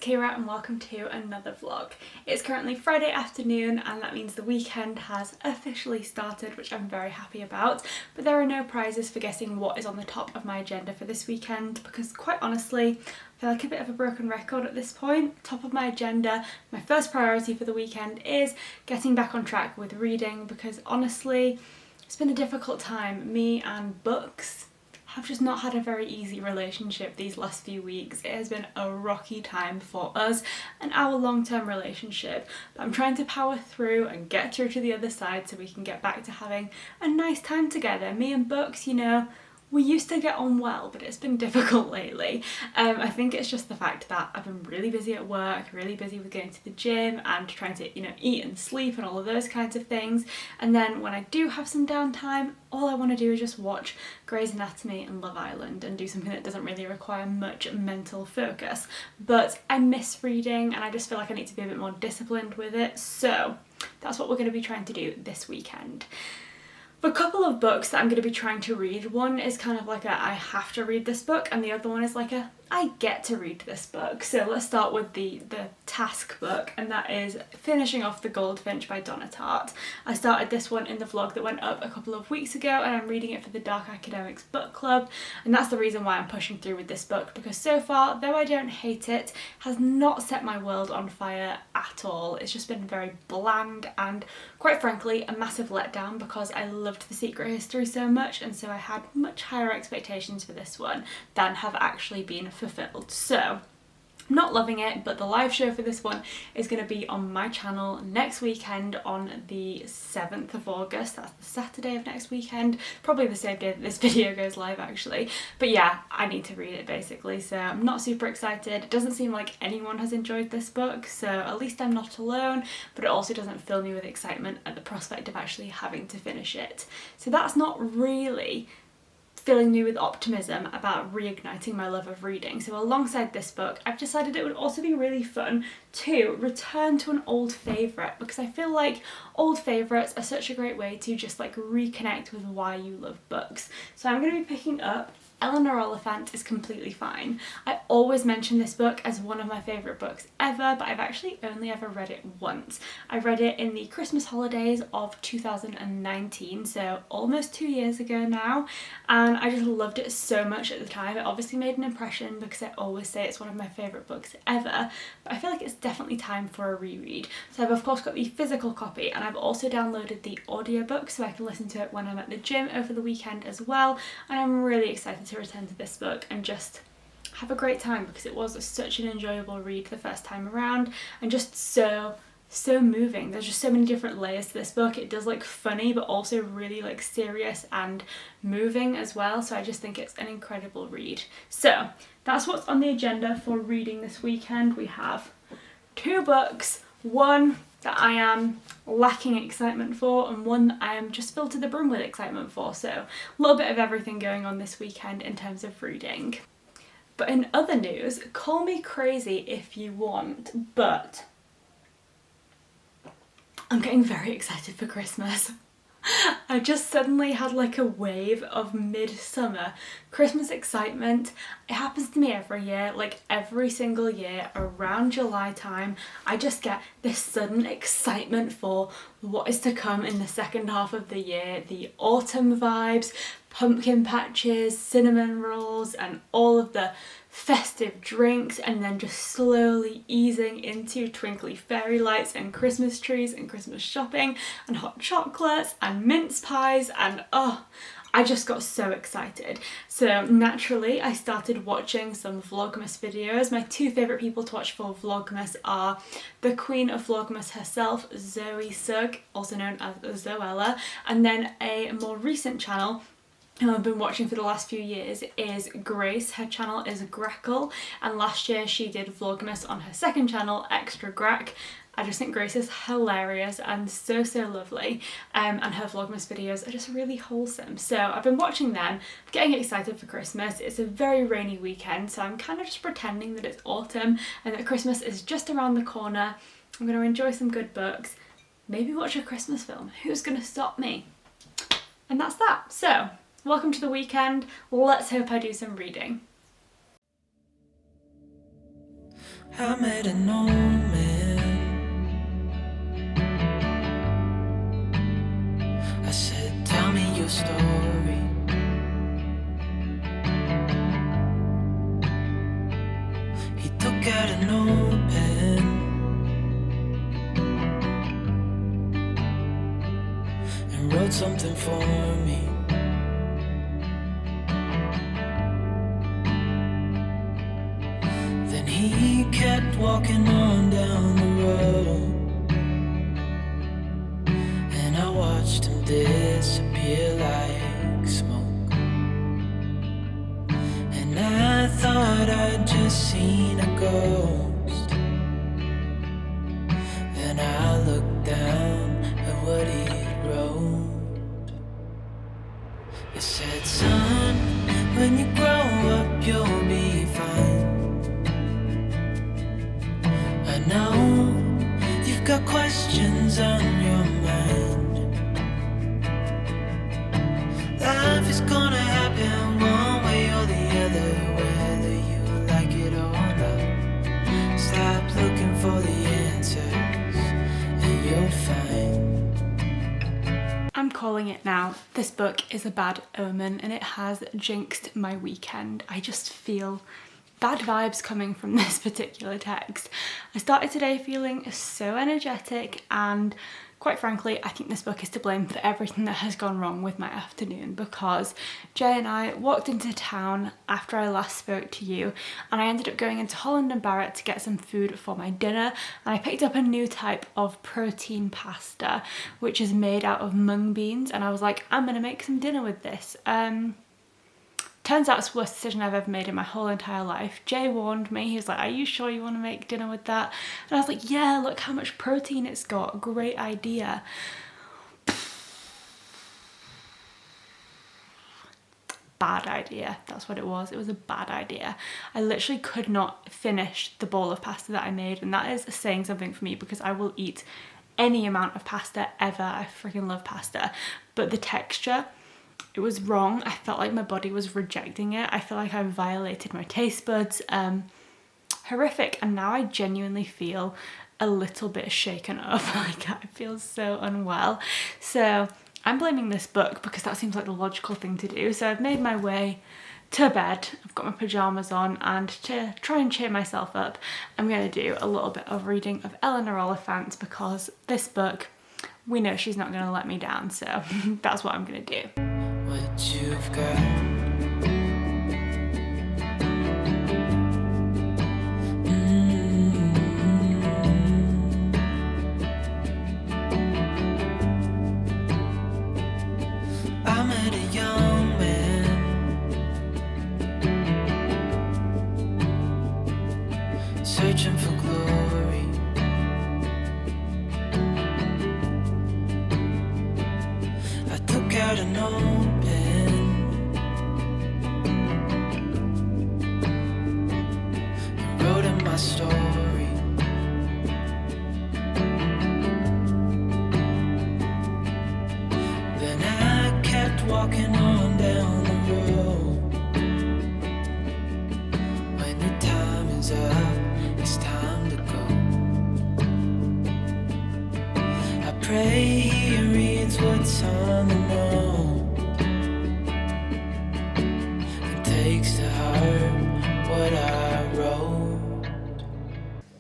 Kira and welcome to another vlog. It's currently Friday afternoon and that means the weekend has officially started, which I'm very happy about, but there are no prizes for guessing what is on the top of my agenda for this weekend because quite honestly I feel like a bit of a broken record at this point. Top of my agenda, my first priority for the weekend is getting back on track with reading because honestly it's been a difficult time. Me and books have just not had a very easy relationship these last few weeks. It has been a rocky time for us and our long-term relationship, but I'm trying to power through and get through to the other side so we can get back to having a nice time together. Me and books, you know, we used to get on well, but it's been difficult lately. I think it's just the fact that I've been really busy at work, really busy with going to the gym and trying to, you know, eat and sleep and all of those kinds of things. And then when I do have some downtime, all I want to do is just watch Grey's Anatomy and Love Island and do something that doesn't really require much mental focus. But I miss reading and I just feel like I need to be a bit more disciplined with it. So that's what we're going to be trying to do this weekend. A couple of books that I'm going to be trying to read. One is kind of like a I have to read this book and the other one is like a I get to read this book. So let's start with the task book, and that is finishing off The Goldfinch by Donna Tartt. I started this one in the vlog that went up a couple of weeks ago and I'm reading it for the Dark Academics book club, and that's the reason why I'm pushing through with this book because so far, though I don't hate it, has not set my world on fire at all. It's just been very bland and quite frankly a massive letdown because I loved The Secret History so much, and so I had much higher expectations for this one than have actually been fulfilled. So I'm not loving it, but the live show for this one is going to be on my channel next weekend on the 7th of August. That's the Saturday of next weekend, probably the same day that this video goes live actually. But yeah, I need to read it basically, so I'm not super excited. It doesn't seem like anyone has enjoyed this book, so at least I'm not alone, but it also doesn't fill me with excitement at the prospect of actually having to finish it. So that's not really filling me with optimism about reigniting my love of reading. So alongside this book, I've decided it would also be really fun to return to an old favourite because I feel like old favourites are such a great way to just like reconnect with why you love books. So I'm going to be picking up Eleanor Oliphant is Completely Fine. I always mention this book as one of my favourite books ever, but I've actually only ever read it once. I read it in the Christmas holidays of 2019, so almost 2 years ago now, and I just loved it so much at the time. It obviously made an impression because I always say it's one of my favourite books ever, but I feel like it's definitely time for a reread. So I've of course got the physical copy and I've also downloaded the audiobook so I can listen to it when I'm at the gym over the weekend as well, and I'm really excited to return to this book and just have a great time because it was such an enjoyable read the first time around and just so moving. There's just so many different layers to this book. It does like funny but also really like serious and moving as well, so I just think it's an incredible read. So that's what's on the agenda for reading this weekend. We have 2 books, one that I am lacking excitement for and one that I am just filled to the brim with excitement for, so a little bit of everything going on this weekend in terms of reading. But in other news, call me crazy if you want, but I'm getting very excited for Christmas. I just suddenly had like a wave of midsummer Christmas excitement. It happens to me every year, like every single year around July time. I just get this sudden excitement for what is to come in the second half of the year. The autumn vibes, pumpkin patches, cinnamon rolls and all of the festive drinks, and then just slowly easing into twinkly fairy lights and Christmas trees and Christmas shopping and hot chocolates and mince pies, and oh, I just got so excited. So naturally I started watching some Vlogmas videos. My 2 favourite people to watch for Vlogmas are the Queen of Vlogmas herself, Zoe Sugg, also known as Zoella, and then a more recent channel who I've been watching for the last few years is Grace. Her channel is Grackle, and last year she did Vlogmas on her second channel, Extra Grack. I just think Grace is hilarious and so lovely, and her Vlogmas videos are just really wholesome. So I've been watching them, getting excited for Christmas. It's a very rainy weekend, so I'm kind of just pretending that it's autumn and that Christmas is just around the corner. I'm going to enjoy some good books, maybe watch a Christmas film. Who's going to stop me? And that's that. So welcome to the weekend. Let's hope I do some reading. I met an old man. I said, tell me your story. He took out an old pen and wrote something for me. Then he kept walking on down the road, and I watched him disappear like smoke. And I thought I'd just seen a ghost. Then I looked down at what he wrote. It said, son, when you grow up you'll be fine. I know you've got questions on your mind. Life is gonna happen one way or the other, whether you like it or not. Stop looking for the answers and you'll find. I'm calling it now. This book is a bad omen and it has jinxed my weekend. I just feel bad vibes coming from this particular text. I started today feeling so energetic, and quite frankly I think this book is to blame for everything that has gone wrong with my afternoon, because Jay and I walked into town after I last spoke to you and I ended up going into Holland and Barrett to get some food for my dinner, and I picked up a new type of protein pasta which is made out of mung beans, and I was like, I'm gonna make some dinner with this. Turns out it's the worst decision I've ever made in my whole entire life. Jay warned me, he was like, are you sure you want to make dinner with that? And I was like, yeah, look how much protein it's got, great idea. Bad idea, that's what it was a bad idea. I literally could not finish the bowl of pasta that I made, and that is saying something for me because I will eat any amount of pasta ever. I freaking love pasta, but the texture, it was wrong. I felt like my body was rejecting it. I feel like I violated my taste buds. Horrific. And now I genuinely feel a little bit shaken up. Like I feel so unwell. So I'm blaming this book because that seems like the logical thing to do. So I've made my way to bed. I've got my pajamas on, and to try and cheer myself up, I'm going to do a little bit of reading of Eleanor Oliphant, because this book, we know she's not going to let me down. So that's what I'm going to do. What you've got. I met a young man, searching for glory. I took out an old my story. Then I kept walking on down the road. When your time is up, it's time to go. I pray he reads what's on the note and takes to heart what I wrote.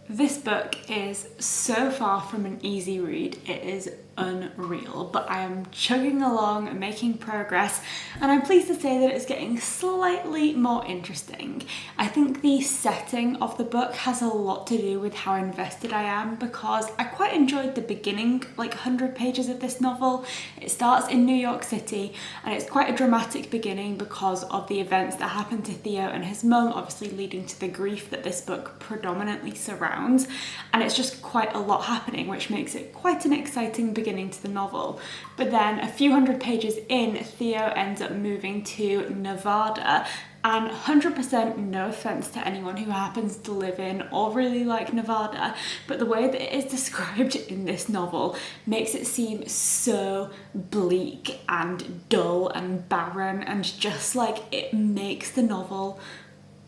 This book is so far from an easy read, it is unreal, but I am chugging along and making progress, and I'm pleased to say that it's getting slightly more interesting. I think the setting of the book has a lot to do with how invested I am, because I quite enjoyed the beginning, like 100 pages of this novel. It starts in New York City, and it's quite a dramatic beginning because of the events that happened to Theo and his mum, obviously leading to the grief that this book predominantly surrounds, and it's just quite a lot happening, which makes it quite an exciting beginning to the novel. But then a few hundred pages in, Theo ends up moving to Nevada, and 100% no offense to anyone who happens to live in or really like Nevada, but the way that it is described in this novel makes it seem so bleak and dull and barren, and just like it makes the novel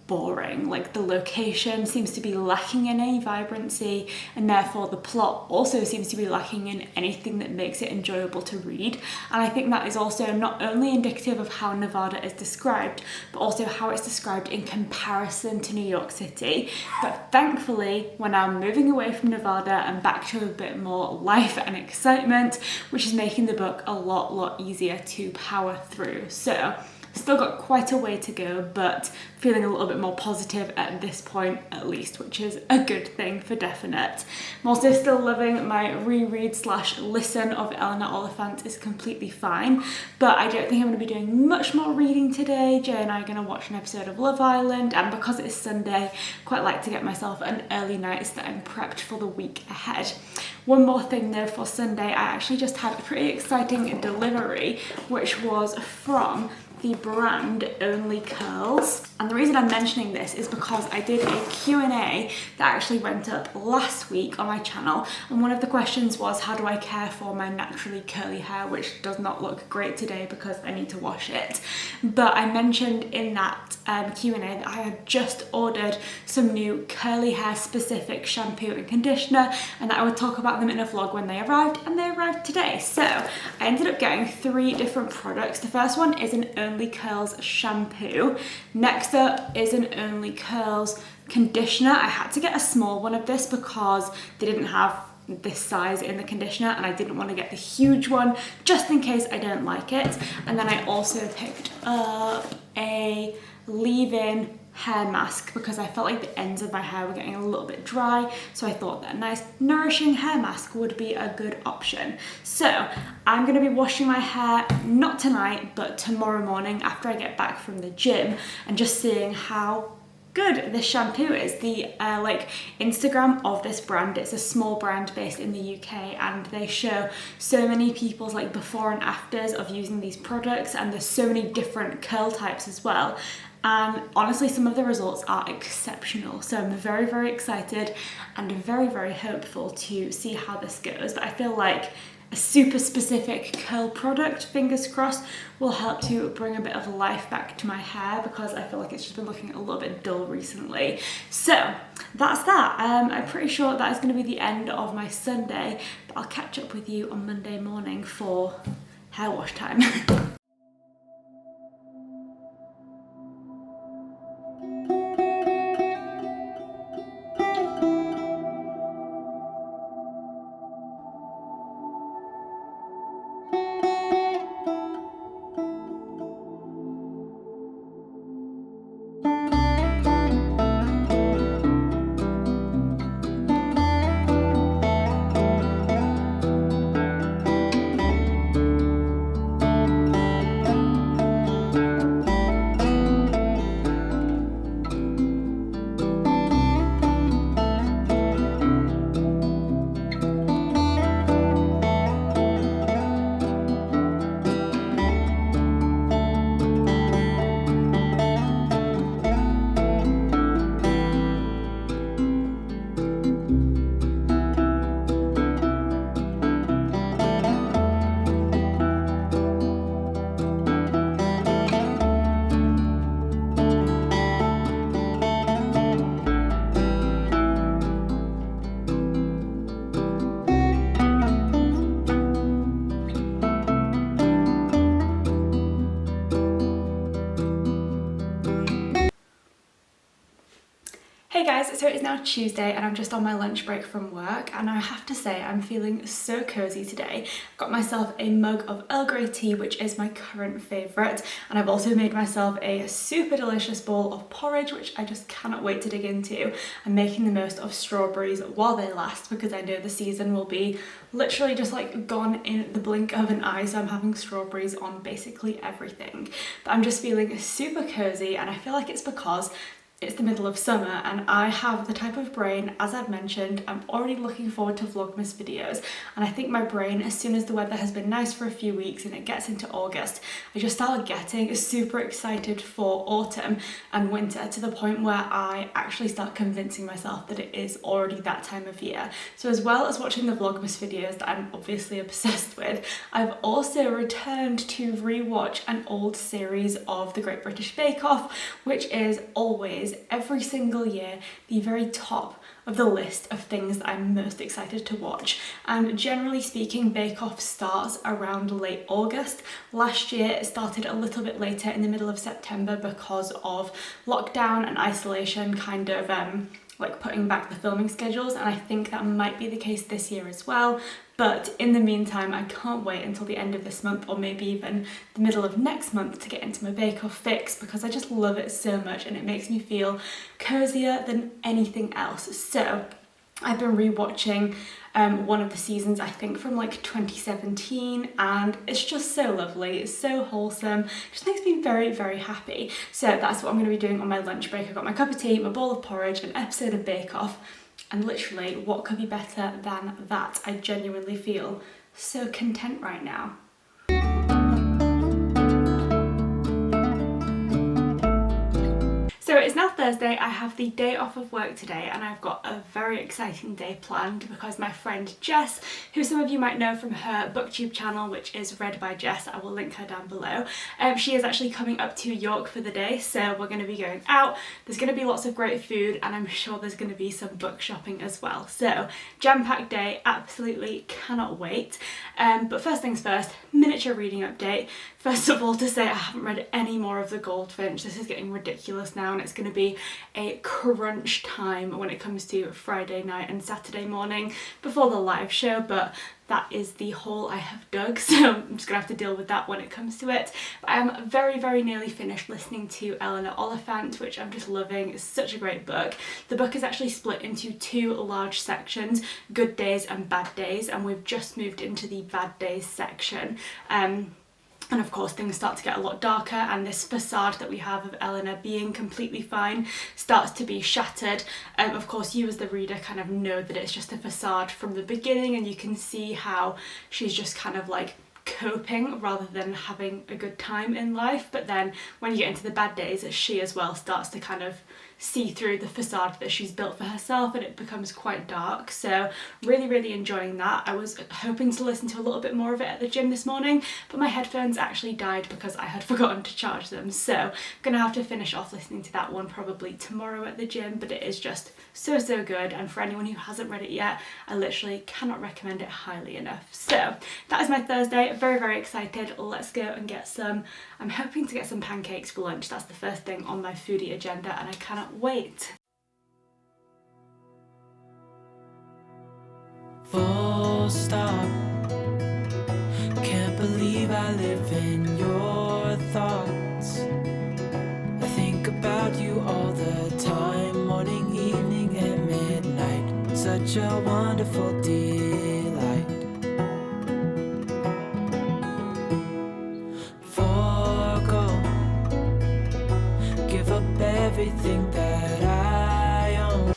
boring. Like the location seems to be lacking in any vibrancy, and therefore the plot also seems to be lacking in anything that makes it enjoyable to read. And I think that is also not only indicative of how Nevada is described, but also how it's described in comparison to New York City. But thankfully, we're now moving away from Nevada and back to a bit more life and excitement, which is making the book a lot easier to power through. So still got quite a way to go, but feeling a little bit more positive at this point at least, which is a good thing for definite. I'm also still loving my reread/listen of Eleanor Oliphant is completely fine, but I don't think I'm going to be doing much more reading today. Jay and I are going to watch an episode of Love Island, and because it's Sunday, quite like to get myself an early night so that I'm prepped for the week ahead. One more thing though for Sunday, I actually just had a pretty exciting delivery, which was from the brand Only Curls. And the reason I'm mentioning this is because I did a Q&A that actually went up last week on my channel, and one of the questions was, how do I care for my naturally curly hair, which does not look great today because I need to wash it. But I mentioned in that Q&A that I had just ordered some new curly hair specific shampoo and conditioner, and that I would talk about them in a vlog when they arrived, and they arrived today. So I ended up getting 3 different products. The first one is an Only Curls shampoo. Next up is an Only Curls conditioner. I had to get a small one of this because they didn't have this size in the conditioner, and I didn't want to get the huge one just in case I don't like it. And then I also picked up a leave-in hair mask because I felt like the ends of my hair were getting a little bit dry, so I thought that a nice nourishing hair mask would be a good option. So I'm going to be washing my hair not tonight but tomorrow morning after I get back from the gym, and just seeing how good this shampoo is. The like Instagram of this brand, it's a small brand based in the UK, and they show so many people's like before and afters of using these products, and there's so many different curl types as well. And honestly, some of the results are exceptional. So I'm very excited and very hopeful to see how this goes. But I feel like a super specific curl product, fingers crossed, will help to bring a bit of life back to my hair, because I feel like it's just been looking a little bit dull recently. So that's that. I'm pretty sure that is going to be the end of my Sunday, but I'll catch up with you on Monday morning for hair wash time. Hey guys, so it is now Tuesday and I'm just on my lunch break from work, and I have to say I'm feeling so cozy today. I've got myself a mug of Earl Grey tea, which is my current favourite, and I've also made myself a super delicious bowl of porridge, which I just cannot wait to dig into. I'm making the most of strawberries while they last, because I know the season will be literally just like gone in the blink of an eye, so I'm having strawberries on basically everything. But I'm just feeling super cozy, and I feel like it's because it's the middle of summer and I have the type of brain, as I've mentioned, I'm already looking forward to Vlogmas videos, and I think my brain, as soon as the weather has been nice for a few weeks and it gets into August, I just start getting super excited for autumn and winter, to the point where I actually start convincing myself that it is already that time of year. So as well as watching the Vlogmas videos that I'm obviously obsessed with, I've also returned to rewatch an old series of The Great British Bake Off, which is always is every single year the very top of the list of things that I'm most excited to watch, and generally speaking Bake Off starts around late August. Last year it started a little bit later in the middle of September because of lockdown and isolation kind of like putting back the filming schedules, and I think that might be the case this year as well. But in the meantime, I can't wait until the end of this month or maybe even the middle of next month to get into my Bake Off fix, because I just love it so much and it makes me feel cozier than anything else. So I've been rewatching one of the seasons, I think from like 2017, and it's just so lovely, it's so wholesome, it just makes me very, very happy. So that's what I'm going to be doing on my lunch break. I've got my cup of tea, my bowl of porridge, an episode of Bake Off, and literally what could be better than that? I genuinely feel so content right now. So it's now Thursday, I have the day off of work today, and I've got a very exciting day planned because my friend Jess, who some of you might know from her booktube channel, which is Read by Jess, I will link her down below, she is actually coming up to York for the day, so we're going to be going out, there's going to be lots of great food, and I'm sure there's going to be some book shopping as well. So jam-packed day, absolutely cannot wait. But first things first, miniature reading update. First of all, to say I haven't read any more of the Goldfinch. This is getting ridiculous now, and it's going to be a crunch time when it comes to Friday night and Saturday morning before the live show, but that is the hole I have dug, so I'm just going to have to deal with that when it comes to it. But I am very, very nearly finished listening to Eleanor Oliphant, which I'm just loving. It's such a great book. The book is actually split into two large sections, Good Days and Bad Days, and we've just moved into the Bad Days section. And of course things start to get a lot darker, and this facade that we have of Eleanor being completely fine starts to be shattered. Of course you as the reader kind of know that it's just a facade from the beginning, and you can see how she's just kind of like coping rather than having a good time in life. But then when you get into the bad days, she as well starts to kind of see through the facade that she's built for herself, and it becomes quite dark. So really, really enjoying that. I was hoping to listen to a little bit more of it at the gym this morning, but my headphones actually died because I had forgotten to charge them. So I'm gonna have to finish off listening to that one probably tomorrow at the gym, but it is just so, so good. And for anyone who hasn't read it yet, I literally cannot recommend it highly enough. So that is my Thursday. Very, very excited. Let's go and get some, I'm hoping to get some pancakes for lunch. That's the first thing on my foodie agenda, and I cannot wait. Full stop. Can't believe I live in your thoughts. I think about you all the time, morning, evening, and midnight. Such a wonderful delight. Forgo, give up everything that I own.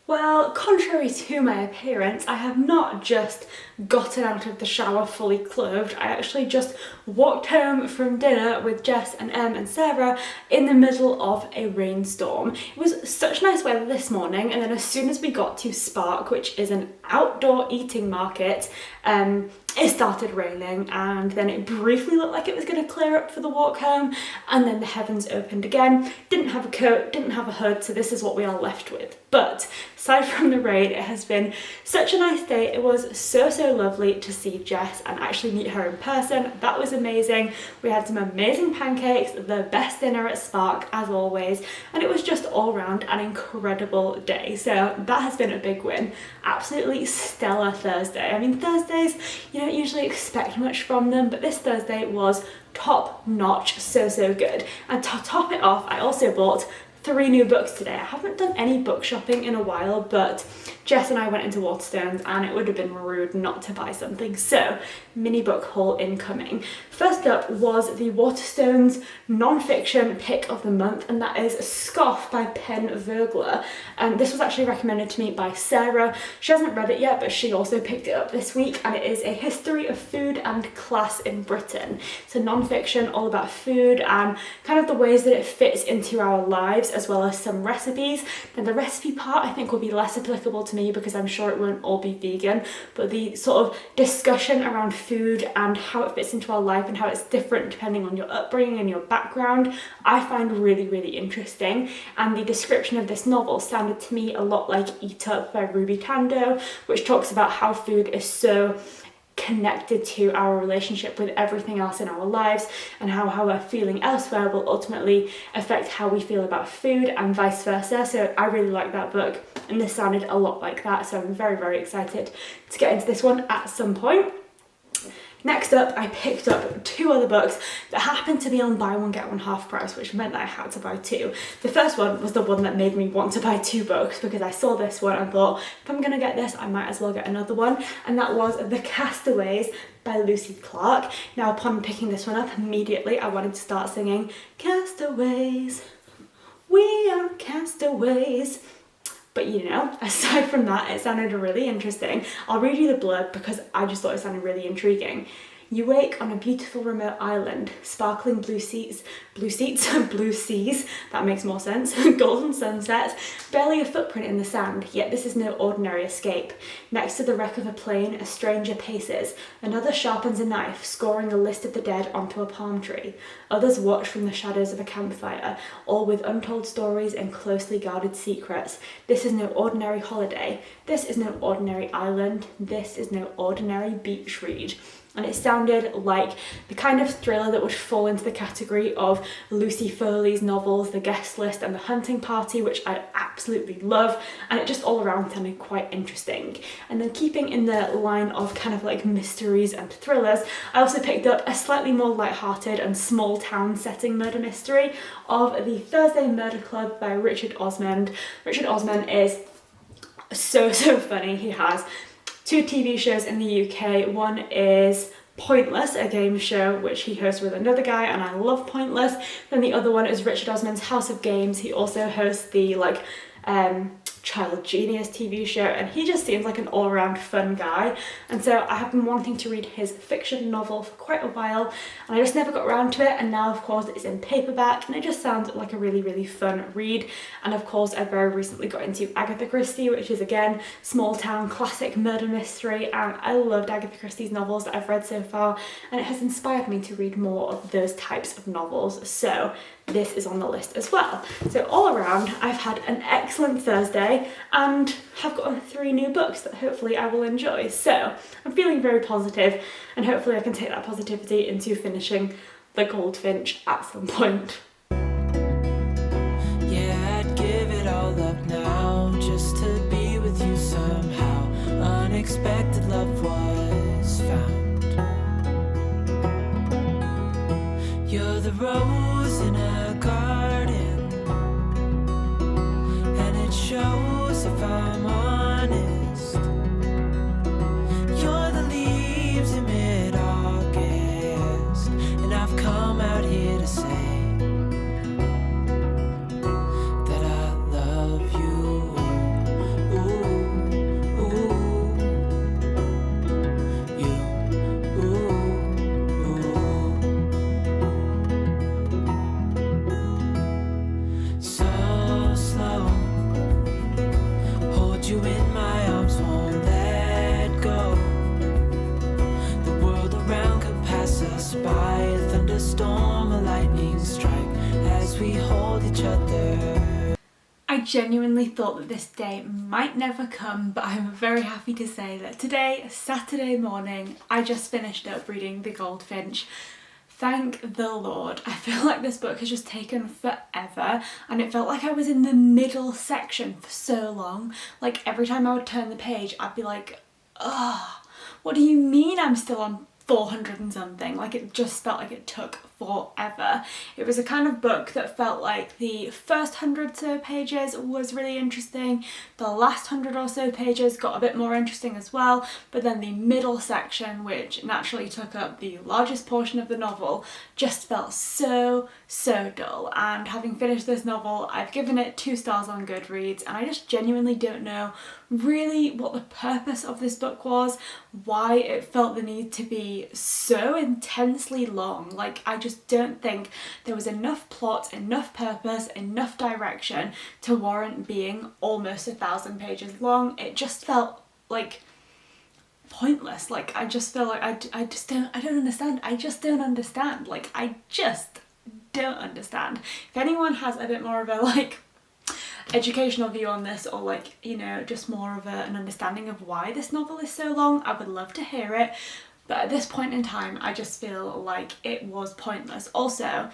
Well, contrary to my appearance, I have not just gotten out of the shower fully clothed. I actually just walked home from dinner with Jess and Em and Sarah in the middle of a rainstorm. It was such nice weather this morning, and then as soon as we got to Spark, which is an outdoor eating market, it started raining, and then it briefly looked like it was going to clear up for the walk home, and then the heavens opened again. Didn't have a coat, didn't have a hood, so this is what we are left with. But aside from the rain, it has been such a nice day. It was so, so lovely to see Jess and actually meet her in person. That was amazing. We had some amazing pancakes, the best dinner at Spark as always, and it was just all around an incredible day. So that has been a big win. Absolutely stellar Thursday. I mean, Thursdays, you don't usually expect much from them, but this Thursday was top notch, so, so good. And to top it off, I also bought 3 new books today. I haven't done any book shopping in a while, but Jess and I went into Waterstones and it would have been rude not to buy something, so mini book haul incoming. First up was the Waterstones non-fiction pick of the month, and that is Scoff by Pen Vogler. This was actually recommended to me by Sarah. She hasn't read it yet, but she also picked it up this week, and it is a history of food and class in Britain. It's a non-fiction all about food and kind of the ways that it fits into our lives as well as some recipes. Then the recipe part I think will be less applicable to me because I'm sure it won't all be vegan, but the sort of discussion around food and how it fits into our life and how it's different depending on your upbringing and your background, I find really, really interesting. And the description of this novel sounded to me a lot like Eat Up by Ruby Tando, which talks about how food is so connected to our relationship with everything else in our lives, and how we're feeling elsewhere will ultimately affect how we feel about food and vice versa. So I really like that book, and this sounded a lot like that, so I'm very, very excited to get into this one at some point. Next up, I picked up 2 other books that happened to be on buy one get one half price, which meant that I had to buy 2. The first one was the one that made me want to buy 2 books because I saw this one and thought, if I'm gonna get this, I might as well get another one, and that was The Castaways by Lucy Clark. Now, upon picking this one up, immediately I wanted to start singing, "Castaways, we are castaways." But you know, aside from that, it sounded really interesting. I'll read you the blurb because I just thought it sounded really intriguing. You wake on a beautiful remote island, sparkling blue seas, that makes more sense, golden sunsets, barely a footprint in the sand, yet this is no ordinary escape. Next to the wreck of a plane, a stranger paces, another sharpens a knife, scoring a list of the dead onto a palm tree. Others watch from the shadows of a campfire, all with untold stories and closely guarded secrets. This is no ordinary holiday, this is no ordinary island, this is no ordinary beach read. And it sounded like the kind of thriller that would fall into the category of Lucy Foley's novels, The Guest List and The Hunting Party, which I absolutely love, and it just all around sounded quite interesting. And then keeping in the line of kind of like mysteries and thrillers, I also picked up a slightly more light-hearted and small town setting murder mystery of The Thursday Murder Club by Richard Osman. Richard Osman is so funny. He has 2 TV shows in the UK. One is Pointless, a game show which he hosts with another guy, and I love Pointless. Then the other one is Richard Osman's House of Games. He also hosts the Child Genius TV show, and he just seems like an all-around fun guy. And so I have been wanting to read his fiction novel for quite a while, and I just never got around to it, and now of course it's in paperback, and it just sounds like a really, really fun read. And of course I very recently got into Agatha Christie, which is again small town classic murder mystery, and I loved Agatha Christie's novels that I've read so far, and it has inspired me to read more of those types of novels, so this is on the list as well. So all around, I've had an excellent Thursday and have gotten 3 new books that hopefully I will enjoy. So I'm feeling very positive, and hopefully I can take that positivity into finishing The Goldfinch at some point. Yeah, I'd give it all up now just to be with you somehow. Unexpected love was found. You're the rose in a garden, and it shows if I'm honest. You're the leaves in mid-August, and I've come out here to say that I love you. Ooh, ooh, you, ooh, ooh. So slow, hold you in my arms, won't let go. The world around could pass us by, a thunderstorm, a lightning strike, as we hold each other. I genuinely thought that this day might never come, but I'm very happy to say that today, Saturday morning, I just finished up reading The Goldfinch. Thank the Lord. I feel like this book has just taken forever, and it felt like I was in the middle section for so long. Like every time I would turn the page, I'd be like, ugh, what do you mean I'm still on 400 and something? Like it just felt like it took forever. It was a kind of book that felt like the first 100 or so pages was really interesting, the last 100 or so pages got a bit more interesting as well, but then the middle section, which naturally took up the largest portion of the novel, just felt so dull. And having finished this novel, I've given it 2 stars on Goodreads, and I just genuinely don't know really what the purpose of this book was, why it felt the need to be so intensely long. Like I just don't think there was enough plot, enough purpose, enough direction to warrant being almost 1,000 pages long. It just felt like pointless. Like, I just feel like I don't understand. I just don't understand. Like, I just don't understand. If anyone has a bit more of a like educational view on this, or like, you know, just more of an understanding of why this novel is so long, I would love to hear it. But at this point in time, I just feel like it was pointless. Also,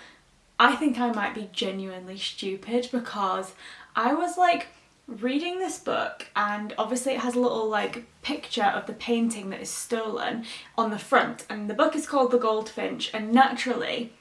I think I might be genuinely stupid, because I was like reading this book, and obviously it has a little like picture of the painting that is stolen on the front, and the book is called The Goldfinch, and naturally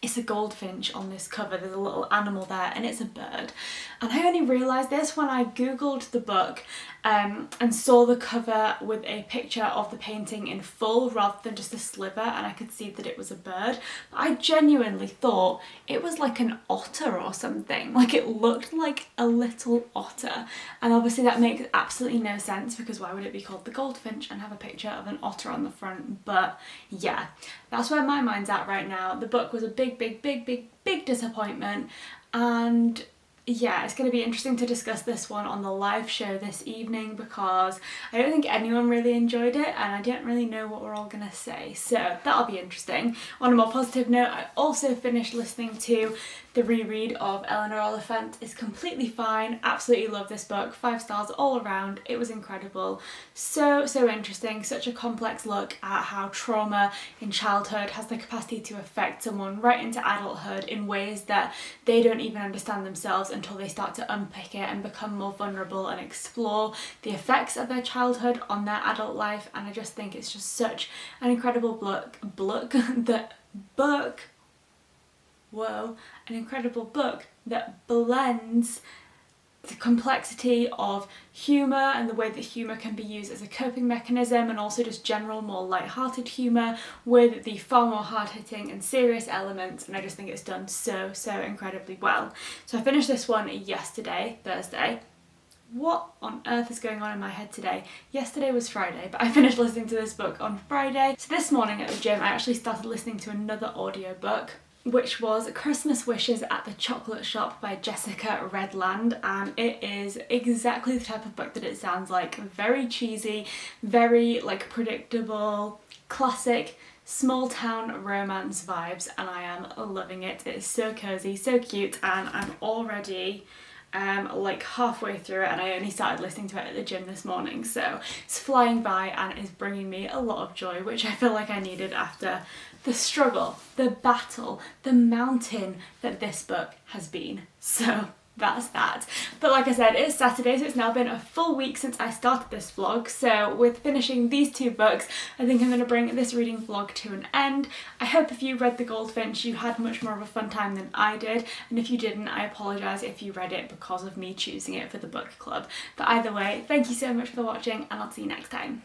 it's a goldfinch on this cover. There's a little animal there and it's a bird. And I only realised this when I googled the book and saw the cover with a picture of the painting in full rather than just a sliver, and I could see that it was a bird. But I genuinely thought it was like an otter or something. Like, it looked like a little otter. And obviously that makes absolutely no sense, because why would it be called The Goldfinch and have a picture of an otter on the front? But yeah, that's where my mind's at right now. The book was a big disappointment, and yeah, it's going to be interesting to discuss this one on the live show this evening, because I don't think anyone really enjoyed it and I don't really know what we're all going to say, so that'll be interesting. On a more positive note, I also finished listening to the reread of Eleanor Oliphant. Is completely fine. Absolutely love this book. 5 stars all around. It was incredible. So interesting. Such a complex look at how trauma in childhood has the capacity to affect someone right into adulthood in ways that they don't even understand themselves until they start to unpick it and become more vulnerable and explore the effects of their childhood on their adult life. And I just think it's just such an incredible an incredible book that blends the complexity of humour and the way that humour can be used as a coping mechanism, and also just general more light-hearted humour with the far more hard-hitting and serious elements, and I just think it's done so incredibly well. So I finished this one yesterday, Thursday. What on earth is going on in my head today? Yesterday was Friday, but I finished listening to this book on Friday. So this morning at the gym I actually started listening to another audiobook, which was Christmas Wishes at the Chocolate Shop by Jessica Redland, and it is exactly the type of book that it sounds like. Very cheesy, very like predictable, classic small town romance vibes, and I am loving it. It is so cozy, so cute, and I'm already like halfway through it, and I only started listening to it at the gym this morning, so it's flying by and is bringing me a lot of joy, which I feel like I needed after the struggle, the battle, the mountain that this book has been. So that's that. But like I said, it's Saturday, so it's now been a full week since I started this vlog, so with finishing these 2 books, I think I'm going to bring this reading vlog to an end. I hope if you read The Goldfinch you had much more of a fun time than I did, and if you didn't, I apologise if you read it because of me choosing it for the book club. But either way, thank you so much for watching, and I'll see you next time.